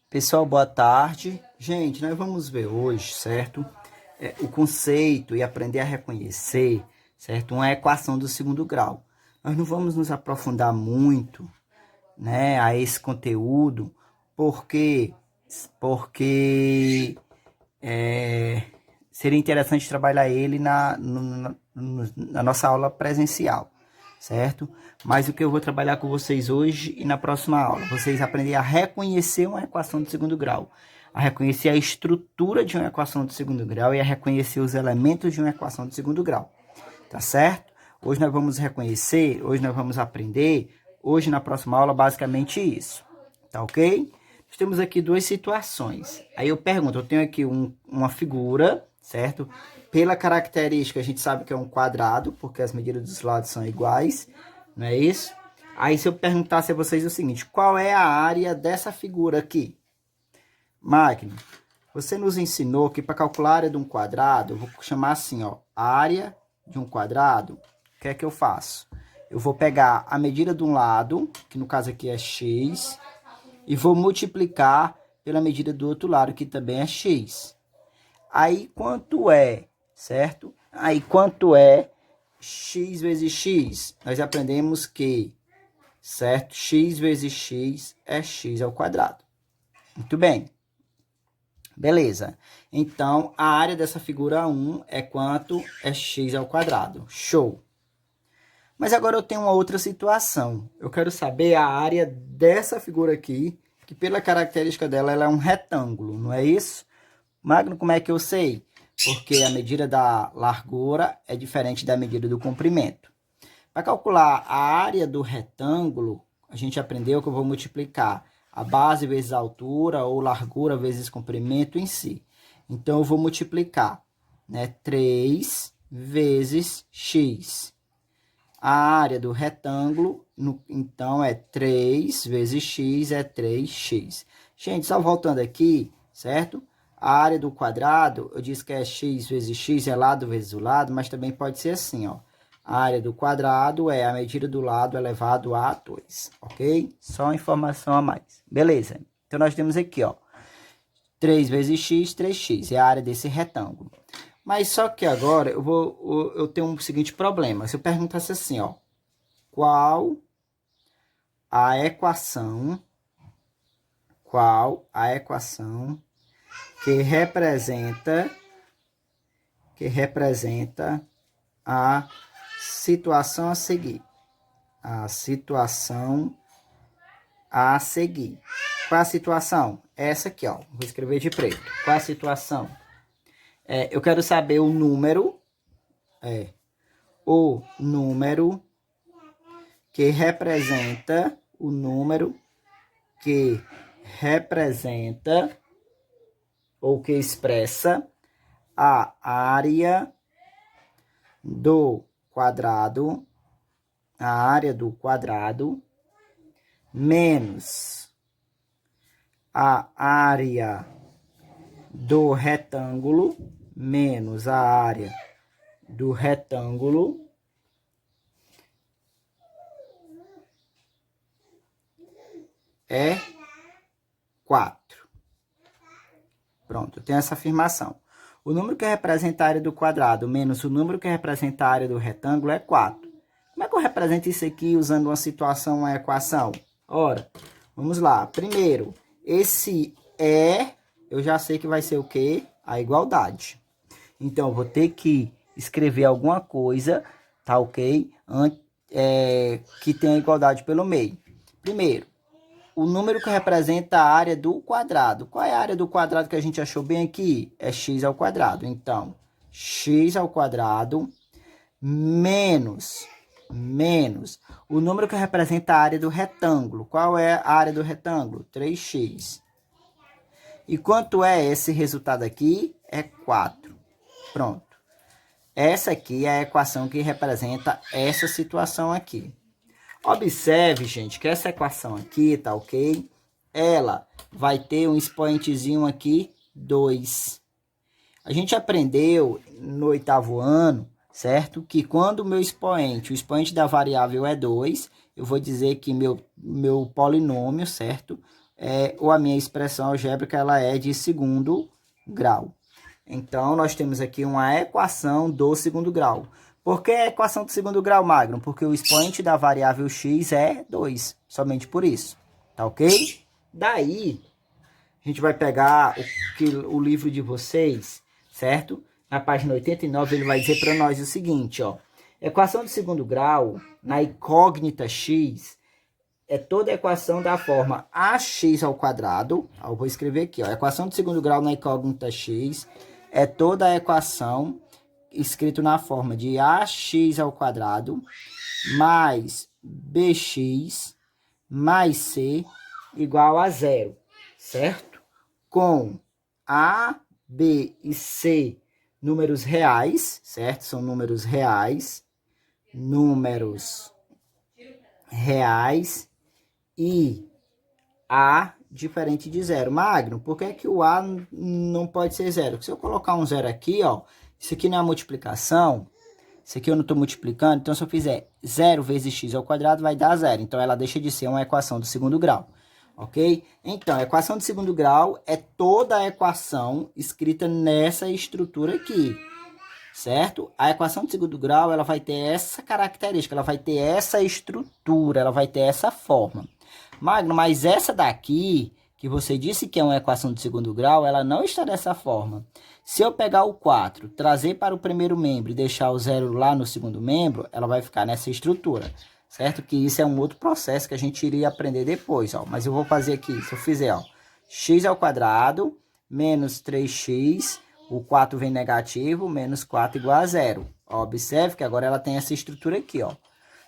Pessoal, boa tarde. Gente, nós vamos ver hoje, certo? O conceito e aprender a reconhecer, certo? Uma equação do segundo grau. Nós não vamos nos aprofundar muito, né, a esse conteúdo, porque, porque seria interessante trabalhar ele na nossa aula presencial, certo? Mas o que eu vou trabalhar com vocês hoje e na próxima aula, vocês aprenderem a reconhecer uma equação de segundo grau, a reconhecer a estrutura de uma equação de segundo grau e a reconhecer os elementos de uma equação de segundo grau, tá certo? Hoje nós vamos aprender, hoje na próxima aula, basicamente isso, tá ok? Nós temos aqui duas situações. Aí eu pergunto, eu tenho aqui uma figura, certo? Pela característica, a gente sabe que é um quadrado, porque as medidas dos lados são iguais, não é isso? Aí se eu perguntasse a vocês o seguinte, qual é a área dessa figura aqui? Máquina, você nos ensinou que para calcular a área de um quadrado, eu vou chamar assim, ó, área de um quadrado. O que é que eu faço? Eu vou pegar a medida de um lado, que no caso aqui é x, e vou multiplicar pela medida do outro lado, que também é x. Aí, quanto é, certo? Aí, quanto é x vezes x? Nós aprendemos que, certo? X vezes x é x ao quadrado. Muito bem. Beleza. Então, a área dessa figura 1 é quanto? É x ao quadrado. Show. Mas agora eu tenho uma outra situação. Eu quero saber a área dessa figura aqui, que pela característica dela, ela é um retângulo, não é isso? Magno, como é que eu sei? Porque a medida da largura é diferente da medida do comprimento. Para calcular a área do retângulo, a gente aprendeu que eu vou multiplicar a base vezes a altura ou largura vezes comprimento em si. Então, eu vou multiplicar, né, 3 vezes x. A área do retângulo, então, é 3 vezes x, é 3x. Gente, só voltando aqui, certo? A área do quadrado, eu disse que é x vezes x, é lado vezes o lado, mas também pode ser assim, ó. A área do quadrado é a medida do lado elevado a 2, ok? Só uma informação a mais. Beleza. Então, nós temos aqui, ó, 3 vezes x, 3x, é a área desse retângulo. Mas só que agora eu tenho um seguinte problema. Se eu perguntasse assim, ó, qual a equação que representa a situação a seguir? A situação a seguir. Qual a situação? Essa aqui, ó. Vou escrever de preto. Qual a situação? Eu quero saber o número. O número que representa. O número que representa ou que expressa a área do quadrado. A área do quadrado menos a área do retângulo, menos a área do retângulo, é 4. Pronto, eu tenho essa afirmação. O número que representa a área do quadrado menos o número que representa a área do retângulo é 4. Como é que eu represento isso aqui usando uma situação, uma equação? Ora, vamos lá. Primeiro, esse eu já sei que vai ser o quê? A igualdade. Então, eu vou ter que escrever alguma coisa, tá ok? Que tenha igualdade pelo meio. Primeiro, o número que representa a área do quadrado. Qual é a área do quadrado que a gente achou bem aqui? É x ao quadrado. Então, x ao quadrado menos o número que representa a área do retângulo. Qual é a área do retângulo? 3x. E quanto é esse resultado aqui? É 4. Pronto. Essa aqui é a equação que representa essa situação aqui. Observe, gente, que essa equação aqui, tá ok? Ela vai ter um expoentezinho aqui, 2. A gente aprendeu no 8º ano, certo? Que quando o expoente da variável é 2, eu vou dizer que meu polinômio, certo? ou a minha expressão algébrica ela é de segundo grau. Então, nós temos aqui uma equação do segundo grau. Por que a equação do segundo grau, Magno? Porque o expoente da variável x é 2, somente por isso. Tá ok? Daí, a gente vai pegar o livro de vocês, certo? Na página 89, ele vai dizer para nós o seguinte, ó. Equação do segundo grau, na incógnita x, é toda a equação da forma ax ao quadrado. Eu vou escrever aqui, ó. Equação do segundo grau na incógnita x é toda a equação escrito na forma de ax ao quadrado mais bx mais c igual a zero, certo? Com a, b e c números reais, certo? São números reais. E a diferente de zero. Magno, por que que o a não pode ser zero? Porque se eu colocar um zero aqui, ó, isso aqui não é multiplicação, isso aqui eu não estou multiplicando, então se eu fizer 0 vezes x ao quadrado vai dar zero. Então ela deixa de ser uma equação do segundo grau, ok? Então, a equação do segundo grau é toda a equação escrita nessa estrutura aqui, certo? A equação de segundo grau, ela vai ter essa característica, ela vai ter essa estrutura, ela vai ter essa forma. Magno, mas essa daqui, que você disse que é uma equação de segundo grau, ela não está dessa forma. Se eu pegar o 4, trazer para o primeiro membro e deixar o 0 lá no segundo membro, ela vai ficar nessa estrutura, certo? Que isso é um outro processo que a gente iria aprender depois, ó. Mas eu vou fazer aqui, se eu fizer, ó, x ao quadrado menos 3x, o 4 vem negativo, menos 4 igual a zero. Ó, observe que agora ela tem essa estrutura aqui, ó,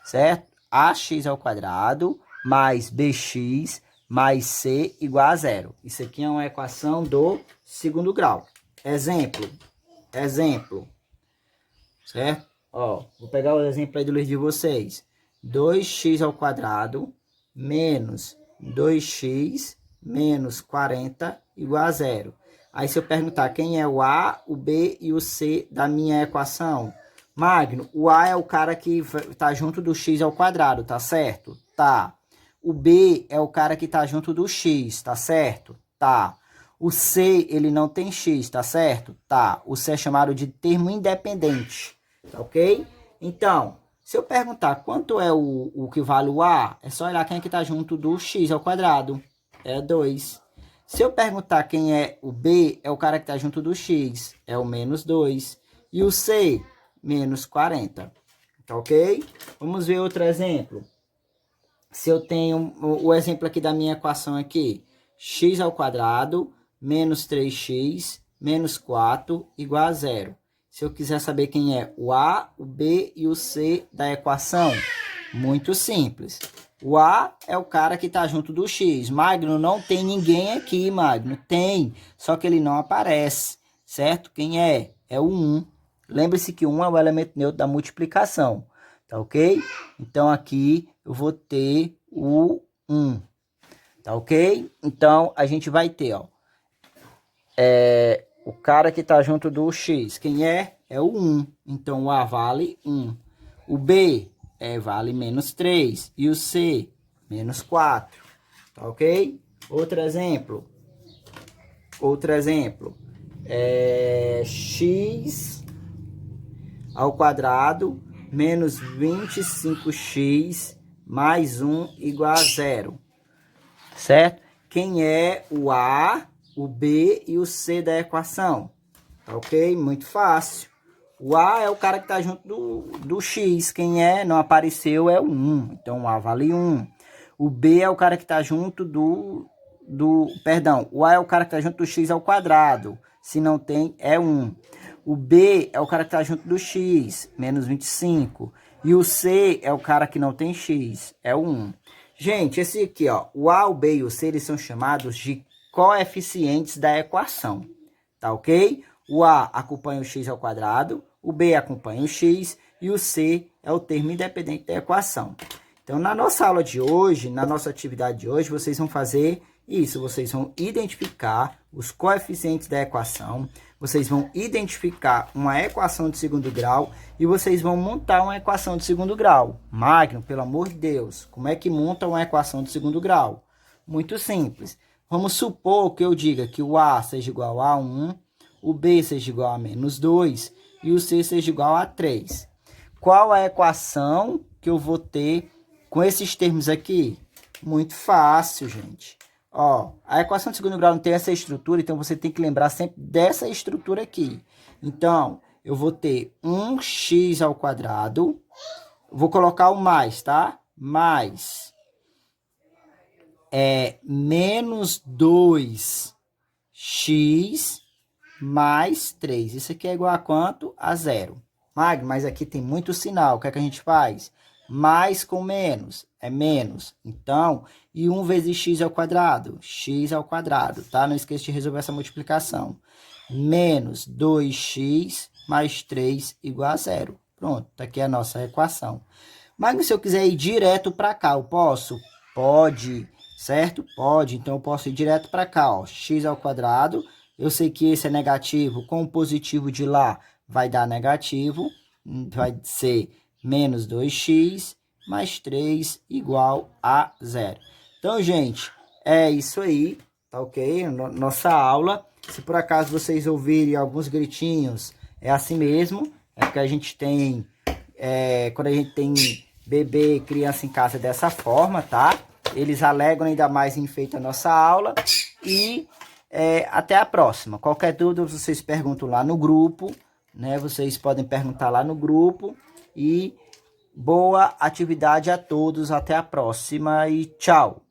certo? Ax ao quadrado mais bx mais c igual a zero. Isso aqui é uma equação do segundo grau. Exemplo, certo? Ó, vou pegar o exemplo aí do livro de vocês. 2x ao quadrado menos 2x menos 40 igual a zero. Aí se eu perguntar quem é o A, o B e o C da minha equação. Magno, o A é o cara que está junto do x ao quadrado, tá certo? Tá. O B é o cara que está junto do x, tá certo? Tá. O C, ele não tem x, tá certo? Tá. O C é chamado de termo independente, tá ok? Então, se eu perguntar quanto é o que vale o A, é só olhar quem é que está junto do x ao quadrado. É 2. Se eu perguntar quem é o B, é o cara que está junto do x, é o menos 2. E o C, menos 40. Tá ok? Vamos ver outro exemplo. Se eu tenho o exemplo aqui da minha equação aqui, x ao quadrado menos 3x menos 4 igual a zero. Se eu quiser saber quem é o A, o B e o C da equação, muito simples. O A é o cara que está junto do x. Magno, não tem ninguém aqui, Magno. Tem, só que ele não aparece, certo? Quem é? É o 1. Lembre-se que 1 é o elemento neutro da multiplicação, tá ok? Então, aqui eu vou ter o 1, tá ok? Então, a gente vai ter, ó, o cara que está junto do x. Quem é? É o 1. Então, o A vale 1. O B vale menos 3. E o C, menos 4. Tá ok? Outro exemplo. X ao quadrado menos 25x mais 1 igual a zero. Certo? Quem é o A, o B e o C da equação? Tá ok? Muito fácil. O A é o cara que está junto do x. Quem é? Não apareceu, é o 1. Então, o A vale 1. O B é o cara que está junto Perdão, o A é o cara que está junto do x ao quadrado. Se não tem, é 1. O B é o cara que está junto do x, menos 25. E o C é o cara que não tem x, é o 1. Gente, esse aqui, ó, o A, o B e o C, eles são chamados de coeficientes da equação. Tá ok? O A acompanha o x ao quadrado, o B acompanha o x e o C é o termo independente da equação. Então, na nossa aula de hoje, na nossa atividade de hoje, vocês vão fazer isso. Vocês vão identificar os coeficientes da equação, vocês vão identificar uma equação de segundo grau e vocês vão montar uma equação de segundo grau. Magno, pelo amor de Deus, como é que monta uma equação de segundo grau? Muito simples. Vamos supor que eu diga que o A seja igual a 1, o B seja igual a menos 2 e o C seja igual a 3. Qual a equação que eu vou ter com esses termos aqui? Muito fácil, gente. Ó, a equação de segundo grau não tem essa estrutura, então você tem que lembrar sempre dessa estrutura aqui. Então, eu vou ter 1x ao quadrado, vou colocar o mais, tá? Mais menos 2x mais 3. Isso aqui é igual a quanto? A zero. Mas aqui tem muito sinal. O que é que a gente faz? Mais com menos é menos. Então, e 1 vezes x ao quadrado? X ao quadrado, tá? Não esqueça de resolver essa multiplicação. Menos 2x mais 3 igual a zero. Pronto, tá aqui a nossa equação. Mas se eu quiser ir direto para cá, eu posso? Pode, certo? Pode. Então, eu posso ir direto para cá, ó. X ao quadrado. Eu sei que esse é negativo, com o positivo de lá vai dar negativo. Vai ser menos 2x mais 3 igual a zero. Então, gente, é isso aí, tá ok? Nossa aula. Se por acaso vocês ouvirem alguns gritinhos, é assim mesmo. É porque a gente tem... quando a gente tem bebê e criança em casa dessa forma, tá? Eles alegram ainda mais em feito a nossa aula. E até a próxima. Qualquer dúvida, vocês perguntam lá no grupo, né? Vocês podem perguntar lá no grupo. E boa atividade a todos. Até a próxima e tchau!